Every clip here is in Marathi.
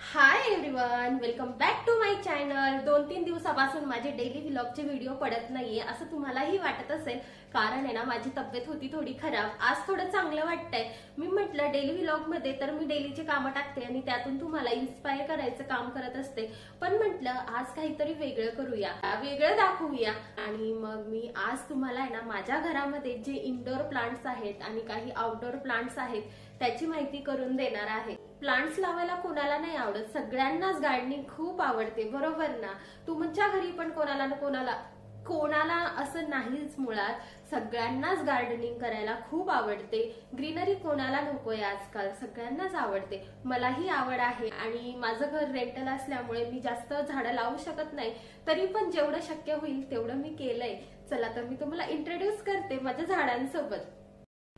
High everyone, welcome back to my channel. 2-3 दिवसापासून माझे डेली व्लॉगचे व्हिडिओ पडत नाहीये असं तुम्हालाही वाटत असेल, कारण आहे ना माझी तब्येत होती थोडी खराब। आज थोडं चांगलं वाटतंय। मी म्हटलं डेली व्लॉग मध्ये तर मी डेलीचे कामं टाकते आणि त्यातून तुम्हाला इन्स्पायर करायचं काम करत असते, पण म्हटलं आज काहीतरी वेगळं करूया, वेगळं दाखवूया। आणि मग मी आज तुम्हाला आहे ना माझ्या घरामध्ये जे इंडोर प्लांट्स आहेत आणि काही आउटडोर प्लांट्स आहेत त्याची माहिती करून देणार आहे। प्लांट्स लावायला कोणाला नाही आवडत, सगळ्यांनाच गार्डनिंग खूप आवडते, बरोबर ना? तुमच्या घरी पण कोणाला ना कोणाला असं नाहीच, मुळात सगळ्यांनाच गार्डनिंग करायला खूप आवडते। ग्रीनरी कोणाला नकोय, आजकाल सगळ्यांनाच आवडते। मलाही आवड आहे आणि माझं घर रेंटल असल्यामुळे मी जास्त झाडं लावू शकत नाही, तरी पण जेवढं शक्य होईल तेवढं मी केलंय। चला तर मी तुम्हाला इंट्रोड्यूस करते माझ्या झाडांसोबत।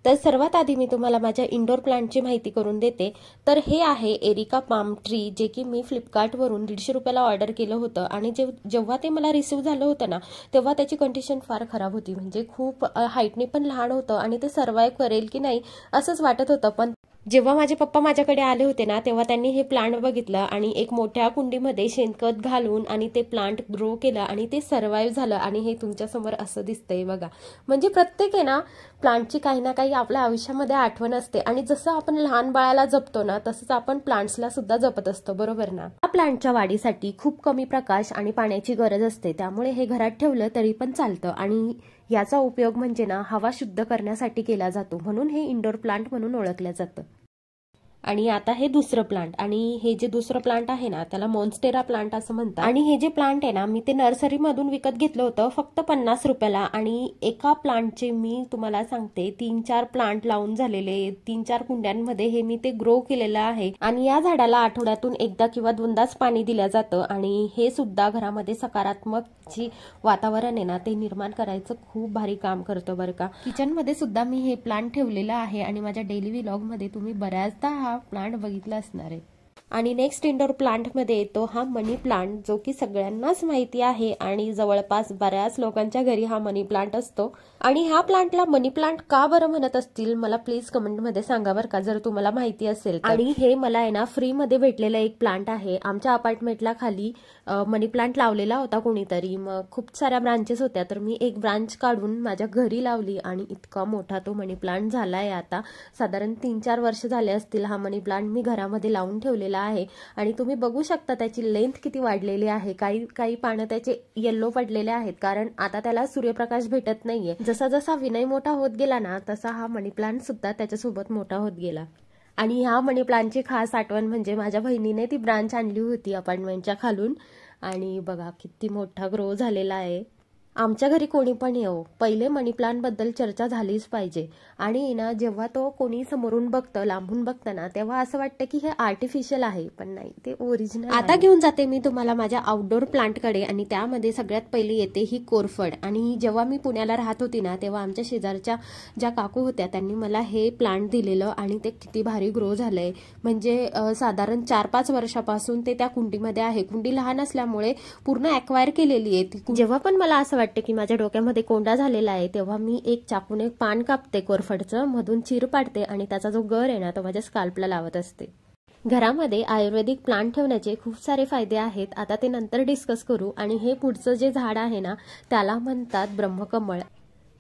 तर सर्वात आधी मी तुम्हाला माझ्या इंडोर प्लांटची माहिती करून देते। तर हे आहे एरिका पाम ट्री, जे की मी फ्लिपकार्टवरून 150 रुपयाला ऑर्डर केलं होतं आणि जेव्हा ते मला रिसीव्ह झालं होतं ना, तेव्हा त्याची कंडिशन फार खराब होती। म्हणजे खूप हाईटने पण लहान होतं आणि ते सर्वाइव्ह करेल की नाही असंच वाटत होतं। पण जेव्हा माझे पप्पा माझ्याकडे आले होते ना, तेव्हा त्यांनी हे प्लांट बघितलं आणि एक मोठ्या कुंडीमध्ये शेणखत घालून आणि ते प्लांट ग्रो केलं आणि ते सर्वाइव्ह झालं। आणि हे तुमच्या समोर असं दिसतंय बघा। म्हणजे प्रत्येक आहे ना प्लांटची काही ना काही आपल्या आयुष्यामध्ये आठवण असते आणि जसं आपण लहान बाळाला जपतो ना, तसंच आपण प्लांट्सला सुद्धा जपत असतो, बरोबर ना? या प्लांटच्या वाढीसाठी खूप कमी प्रकाश आणि पाण्याची गरज असते, त्यामुळे हे घरात ठेवलं तरी पण चालतं। आणि याचा उपयोग म्हणजे ना हवा शुद्ध करण्यासाठी केला जातो, म्हणून हे इंडोर प्लांट म्हणून ओळखलं जातं। आणि आता हे दुसरं प्लांट, आणि हे जे दुसरं प्लांट आहे ना त्याला मॉन्स्टेरा प्लांट असं म्हणतात। आणि हे जे प्लांट आहे ना, मी ते नर्सरीमधून विकत घेतलं होतं फक्त 50 रुपयाला। आणि एका प्लांटचे मी तुम्हाला सांगते 3-4 प्लांट लावून झालेले, 3-4 कुंड्यांमध्ये हे मी ते ग्रो केलेलं आहे। आणि या झाडाला आठवड्यातून एकदा किंवा दोनदाच पाणी दिलं जातं आणि हे सुद्धा घरामध्ये सकारात्मक जी वातावरण आहे ना ते निर्माण करायचं खूप भारी काम करतं, बरं का? किचन मध्ये सुद्धा मी हे प्लांट ठेवलेलं आहे आणि माझ्या डेली व्लॉग मध्ये तुम्ही बऱ्याचदा हा प्लांट बघितला असणार आहे। आणि नेक्स्ट इंडोर प्लांट मध्ये येतो हा मनी प्लांट, जो की सगळ्यांनाच माहिती आहे आणि जवळपास बऱ्याच लोकांच्या घरी हा मनी प्लांट असतो। आणि ह्या प्लांटला मनी प्लांट का बरं म्हणत असतील मला प्लीज कमेंट मध्ये सांगा बरं का, जर तुम्हाला माहिती असेल। आणि हे मला आहे ना फ्री मध्ये भेटलेलं एक प्लांट आहे। आमच्या अपार्टमेंटला खाली मनी प्लांट लावलेला होता कोणीतरी, मग खूप साऱ्या ब्रांचेस होत्या, तर मी एक ब्रांच काढून माझ्या घरी लावली आणि इतका मोठा तो मनी प्लांट झालाय। आता साधारण 3-4 वर्ष झाले असतील हा मनी प्लांट मी घरामध्ये लावून ठेवलेला आहे। आणि तुम्ही बघू शकता त्याची लेंथ किती वाढलेली आहे। काही पानं त्याचे येल्लो पडलेले आहेत, कारण आता त्याला सूर्यप्रकाश भेटत नाहीये। जसा जसा विनय मोठा होत गेला ना, तसा हा मनी प्लांट सुद्धा त्याच्यासोबत मोठा होत गेला। आणि ह्या मनी प्लांटची खास आठवण म्हणजे माझ्या बहिणीने ती ब्रांच आणली होती अपार्टमेंटच्या खालून, आणि बघा किती मोठा ग्रो झालेला आहे। आमच्या घरी कोणी पण येऊ, पहिले मनी प्लांट बद्दल चर्चा झालीच पाहिजे। आणि ना जेव्हा तो कोणी समोरून बघतं, लांबून बघतं ना, तेव्हा असं वाटतं की हे आर्टिफिशियल आहे, पण नाही, ते ओरिजिनल। आता घेऊन जाते मी तुम्हाला माझ्या आउटडोर प्लांटकडे, आणि त्यामध्ये सगळ्यात पहिली येते ही कोरफड। आणि जेव्हा मी पुण्याला राहत होती ना, तेव्हा आमच्या शेजारच्या ज्या काकू होत्या त्यांनी मला हे प्लांट दिलेलं आणि ते किती भारी ग्रो झालंय। म्हणजे साधारण 4-5 वर्षापासून ते त्या कुंडीमध्ये आहे। कुंडी लहान असल्यामुळे पूर्ण ॲक्वायर केलेली आहे। जेव्हा पण मला असं वाटतं की माझ्या डोक्यामध्ये कोंडा झालेला आहे, तेव्हा मी एक चाकूने पान कापते कोरफडचं, मधून चीर पाडते आणि त्याचा जो गर आहे ना तो माझ्या स्काल्पला लावत असते। घरामध्ये आयुर्वेदिक प्लांट ठेवण्याचे खूप सारे फायदे आहेत, आता ते नंतर डिस्कस करू। आणि हे पुढचं जे झाड आहे ना त्याला म्हणतात ब्रह्मकमळ।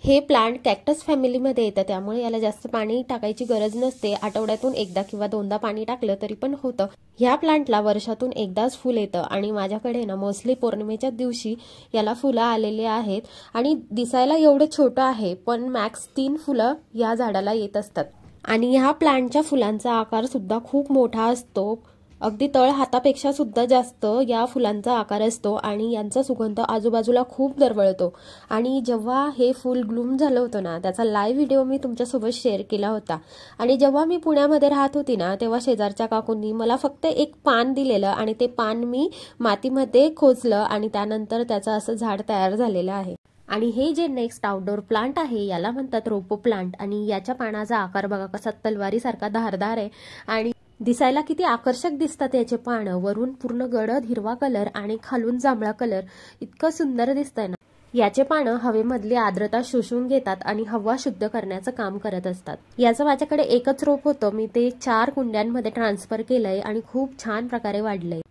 हे प्लांट कॅक्टस फॅमिलीमध्ये येतं, त्यामुळे याला जास्त पाणी टाकायची गरज नसते। आठवड्यातून एकदा किंवा दोनदा पाणी टाकलं तरी पण होतं। ह्या प्लांटला वर्षातून एकदाच फुल येतं आणि माझ्याकडे ना मोस्टली पौर्णिमेच्या दिवशी याला फुलं आलेली आहेत। आणि दिसायला एवढं छोटं आहे, पण मॅक्स 3 फुलं या झाडाला येत असतात। आणि ह्या प्लांटच्या फुलांचा आकार सुद्धा खूप मोठा असतो, अगदी तळ हातापेक्षा सुद्धा जास्त या फुलांचा आकार असतो आणि यांचा सुगंध आजूबाजूला खूप दरवळतो। आणि जेव्हा हे फुल ग्लूम झालं होतं ना, त्याचा लाईव्ह व्हिडिओ मी तुमच्यासोबत शेअर केला होता। आणि जेव्हा मी पुण्यामध्ये राहत होती ना, तेव्हा शेजारच्या काकूंनी मला फक्त एक पान दिलेलं आणि ते पान मी मातीमध्ये खोचलं आणि त्यानंतर त्याचं असं झाड तयार झालेलं आहे। आणि हे जे नेक्स्ट आउटडोर प्लांट आहे याला म्हणतात रोपो प्लांट। आणि याच्या पानाचा आकार बघा कसा तलवारीसारखा धारदार आहे आणि दिसायला किती आकर्षक दिसतात याचे पानं। वरून पूर्ण गडद हिरवा कलर आणि खालून जांभळा कलर, इतकं सुंदर दिसतंय ना। याचे पानं हवेमधली आर्द्रता शोषून घेतात आणि हवा शुद्ध करण्याचं काम करत असतात। याचं माझ्याकडे एकच रोप होतं, मी ते 4 कुंड्यांमध्ये ट्रान्सफर केलंय आणि खूप छान प्रकारे वाढलंय।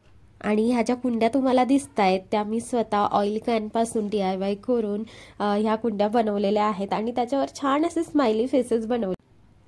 आणि ह्या ज्या कुंड्या तुम्हाला दिसतायत त्या मी स्वतः ऑइल कॅन पासून DIY करून ह्या कुंड्या बनवलेल्या आहेत आणि त्याच्यावर छान असे स्माइली फेसेस बनवले।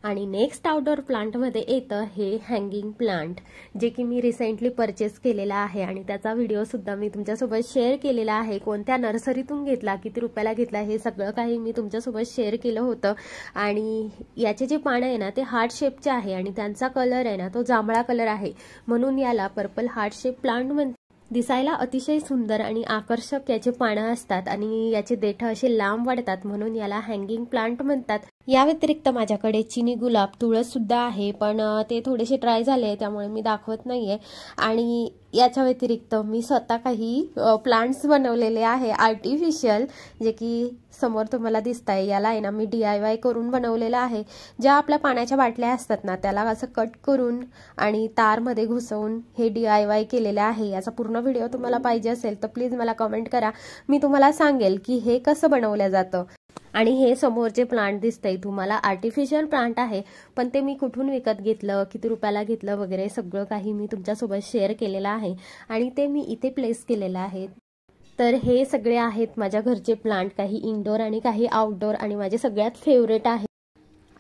आणि नेक्स्ट आउटडोर प्लांटमध्ये येतं हे हँगिंग प्लांट, जे की मी रिसेंटली परचेस केलेला आहे आणि त्याचा व्हिडिओ सुद्धा मी तुमच्यासोबत शेअर केलेला आहे। कोणत्या नर्सरीतून घेतला, किती रुपयाला घेतला, हे सगळं काही मी तुमच्यासोबत शेअर केलं होतं। आणि याचे जे पानं आहे ना ते हार्ट शेपचे आहे आणि त्यांचा कलर आहे ना तो जांभळा कलर आहे, म्हणून याला पर्पल हार्ट शेप प्लांट म्हणतात। दिसायला अतिशय सुंदर आणि आकर्षक याचे पानं असतात आणि याचे देठ असे लांब वाढतात, म्हणून याला हँगिंग प्लांट म्हणतात। या व्यतिरिक्त माझ्याकडे चिनी गुलाब, तुळस सुद्धा आहे, पण ते थोडेसे ड्राय झाले त्यामुळे मी दाखवत नाहीये। आणि याच्या व्यतिरिक्त मी स्वतः काही प्लांट्स बनवलेले आहे आर्टिफिशियल, जे की समोर तुम्हाला दिसताय। याला आहे ना मी DIY करून बनवलेलं आहे। ज्या आपल्या पाण्याच्या बाटल्या असतात ना त्याला असं कट करून आणि तारमध्ये घुसवून हे DIY केलेलं आहे। याचा पूर्ण व्हिडिओ तुम्हाला पाहिजे असेल तर प्लीज मला कमेंट करा, मी तुम्हाला सांगेल की हे कसं बनवलं जातं। आणि हे समोरचे प्लांट दिसतंय तुम्हाला आर्टिफिशियल प्लांट आहे, पण ते मी कुठून विकत घेतलं, किती रुपयाला घेतलं वगैरे सगळं काही मी तुमच्यासोबत शेअर केलेलं आहे आणि ते मी इथे प्लेस केलेलं आहे। तर हे सगळे आहेत माझ्या घरचे प्लांट, काही इनडोर आणि काही आउटडोर, आणि माझे सगळ्यात फेवरेट आहे।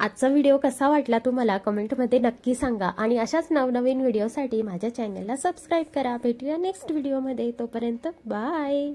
आजचा व्हिडिओ कसा वाटला तुम्हाला कमेंटमध्ये नक्की सांगा आणि अशाच नवनवीन व्हिडिओसाठी माझ्या चॅनलला सबस्क्राईब करा। भेटूया नेक्स्ट व्हिडिओमध्ये, तोपर्यंत बाय।